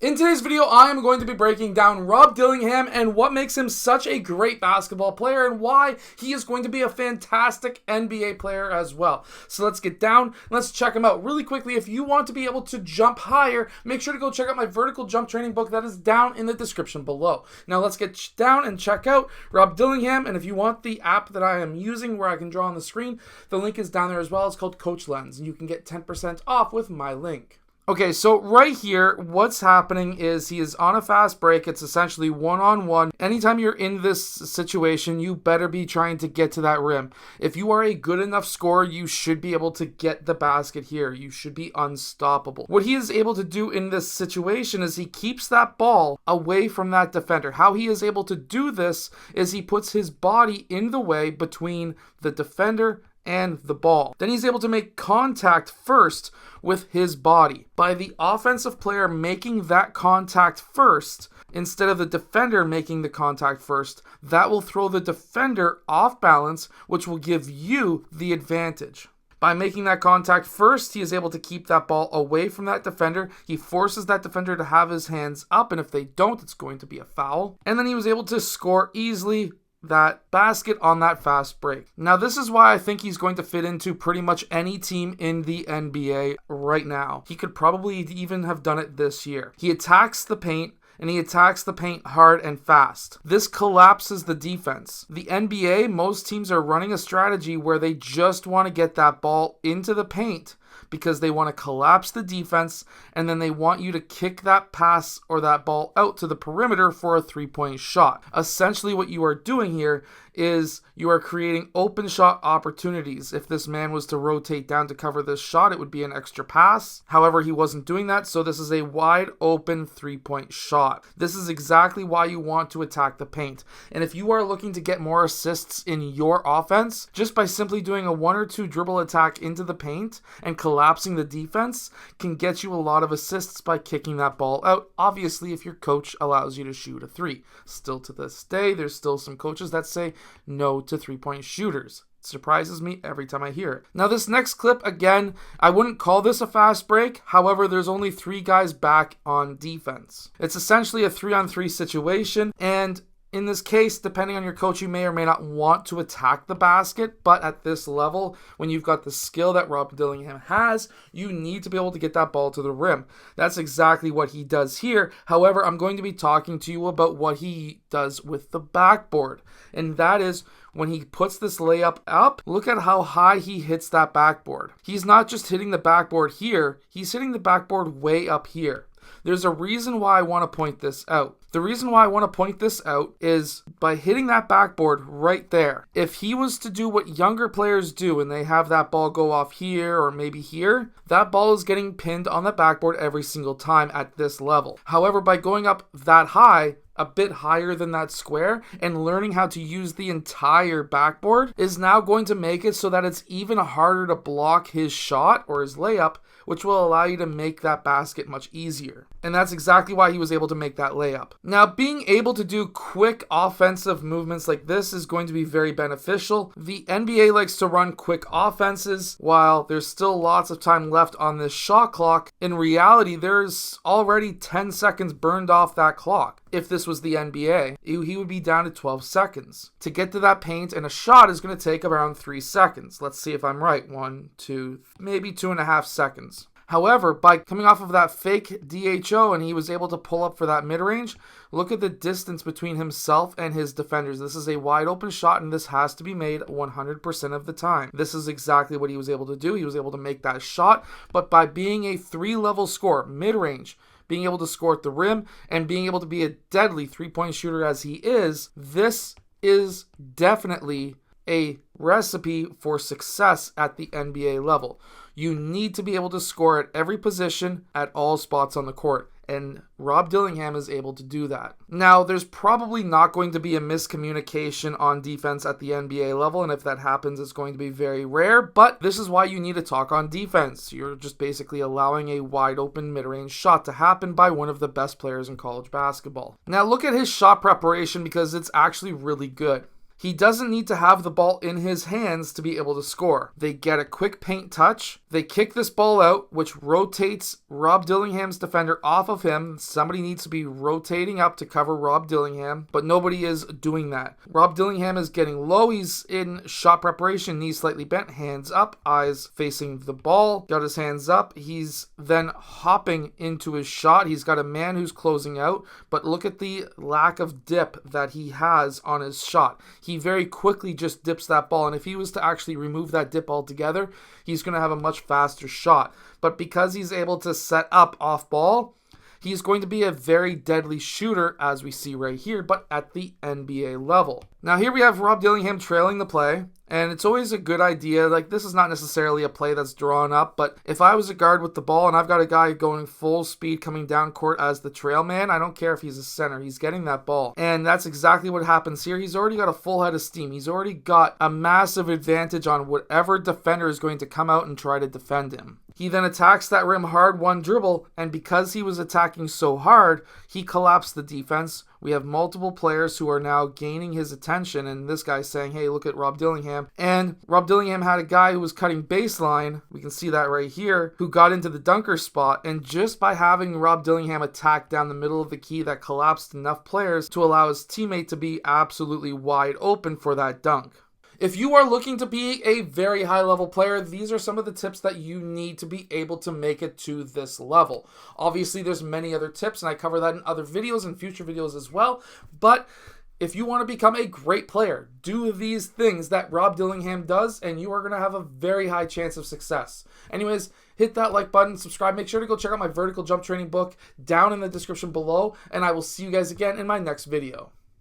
In today's video, I am going to be breaking down Rob Dillingham and what makes him such a great basketball player and why he is going to be a fantastic NBA player as well. So let's get down, let's check him out really quickly. If you want to be able to jump higher, make sure to go check out my vertical jump training book that is down in the description below. Now let's get down and check out Rob Dillingham, and if you want the app that I am using where I can draw on the screen, the link is down there as well. It's called CoachLens, and you can get 10% off with my link. Okay, so right here, what's happening is he is on a fast break. It's essentially one-on-one. Anytime you're in this situation, you better be trying to get to that rim. If you are a good enough scorer, you should be able to get the basket here. You should be unstoppable. What he is able to do in this situation is he keeps that ball away from that defender. How he is able to do this is he puts his body in the way between the defender and the ball. Then he's able to make contact first with his body. By the offensive player making that contact first, instead of the defender making the contact first, that will throw the defender off balance, which will give you the advantage. By making that contact first, he is able to keep that ball away from that defender. He forces that defender to have his hands up, and if they don't, it's going to be a foul. And then he was able to score easily that basket on that fast break. Now, this is why I think he's going to fit into pretty much any team in the NBA right now. He could probably even have done it this year. He attacks the paint, and he attacks the paint hard and fast. This collapses the defense. The NBA, most teams are running a strategy where they just want to get that ball into the paint because they want to collapse the defense, and then they want you to kick that pass or that ball out to the perimeter for a three-point shot. Essentially, what you are doing here is you are creating open shot opportunities. If this man was to rotate down to cover this shot, it would be an extra pass. However, he wasn't doing that, so this is a wide open three-point shot. This is exactly why you want to attack the paint. And if you are looking to get more assists in your offense, just by simply doing a 1 or 2 dribble attack into the paint and collapsing the defense can get you a lot of assists by kicking that ball out. Obviously, if your coach allows you to shoot a 3. Still to this day, there's still some coaches that say no to three-point shooters. It surprises me every time I hear it. Now, this next clip, again, I wouldn't call this a fast break. However, there's only 3 guys back on defense. It's essentially a 3-on-3 situation, and in this case, depending on your coach, you may or may not want to attack the basket, but at this level, when you've got the skill that Rob Dillingham has, you need to be able to get that ball to the rim. That's exactly what he does here. However, I'm going to be talking to you about what he does with the backboard, and that is when he puts this layup up, look at how high he hits that backboard. He's not just hitting the backboard here, he's hitting the backboard way up here. There's a reason why I want to point this out. The reason why I want to point this out is by hitting that backboard right there. If he was to do what younger players do and they have that ball go off here or maybe here, that ball is getting pinned on the backboard every single time at this level. However, by going up that high, a bit higher than that square, and learning how to use the entire backboard is now going to make it so that it's even harder to block his shot or his layup, which will allow you to make that basket much easier. And that's exactly why he was able to make that layup. Now, being able to do quick offensive movements like this is going to be very beneficial. The NBA likes to run quick offenses while there's still lots of time left on this shot clock. In reality, there's already 10 seconds burned off that clock. If this was the NBA, he would be down to 12 seconds. To get to that paint, and a shot is going to take around 3 seconds. Let's see if I'm right. 1, 2, maybe 2.5 seconds. However, by coming off of that fake DHO and he was able to pull up for that mid-range, look at the distance between himself and his defenders. This is a wide open shot, and this has to be made 100% of the time. This is exactly what he was able to do. He was able to make that shot, but by being a 3-level scorer, mid-range, being able to score at the rim, and being able to be a deadly three-point shooter as he is, this is definitely a recipe for success at the NBA level. You need to be able to score at every position at all spots on the court, and Rob Dillingham is able to do that. Now, there's probably not going to be a miscommunication on defense at the NBA level, and if that happens, it's going to be very rare, but this is why you need to talk on defense. You're just basically allowing a wide open mid-range shot to happen by one of the best players in college basketball. Now, look at his shot preparation because it's actually really good. He doesn't need to have the ball in his hands to be able to score. They get a quick paint touch. They kick this ball out, which rotates Rob Dillingham's defender off of him. Somebody needs to be rotating up to cover Rob Dillingham, but nobody is doing that. Rob Dillingham is getting low. He's in shot preparation, knees slightly bent, hands up, eyes facing the ball. Got his hands up. He's then hopping into his shot. He's got a man who's closing out, but look at the lack of dip that he has on his shot. He very quickly just dips that ball, and if he was to actually remove that dip altogether, he's going to have a much faster shot. But because he's able to set up off ball, he's going to be a very deadly shooter, as we see right here, but at the NBA level. Now here we have Rob Dillingham trailing the play, and it's always a good idea. Like, this is not necessarily a play that's drawn up, but if I was a guard with the ball and I've got a guy going full speed coming down court as the trail man, I don't care if he's a center, he's getting that ball. And that's exactly what happens here. He's already got a full head of steam. He's already got a massive advantage on whatever defender is going to come out and try to defend him. He then attacks that rim hard, one dribble, and because he was attacking so hard, he collapsed the defense. We have multiple players who are now gaining his attention, and this guy's saying, hey, look at Rob Dillingham. And Rob Dillingham had a guy who was cutting baseline, we can see that right here, who got into the dunker spot, and just by having Rob Dillingham attack down the middle of the key, that collapsed enough players to allow his teammate to be absolutely wide open for that dunk. If you are looking to be a very high level player, these are some of the tips that you need to be able to make it to this level. Obviously, there's many other tips, and I cover that in other videos and future videos as well. But if you want to become a great player, do these things that Rob Dillingham does, and you are going to have a very high chance of success. Anyways, hit that like button, subscribe. Make sure to go check out my vertical jump training book down in the description below, and I will see you guys again in my next video.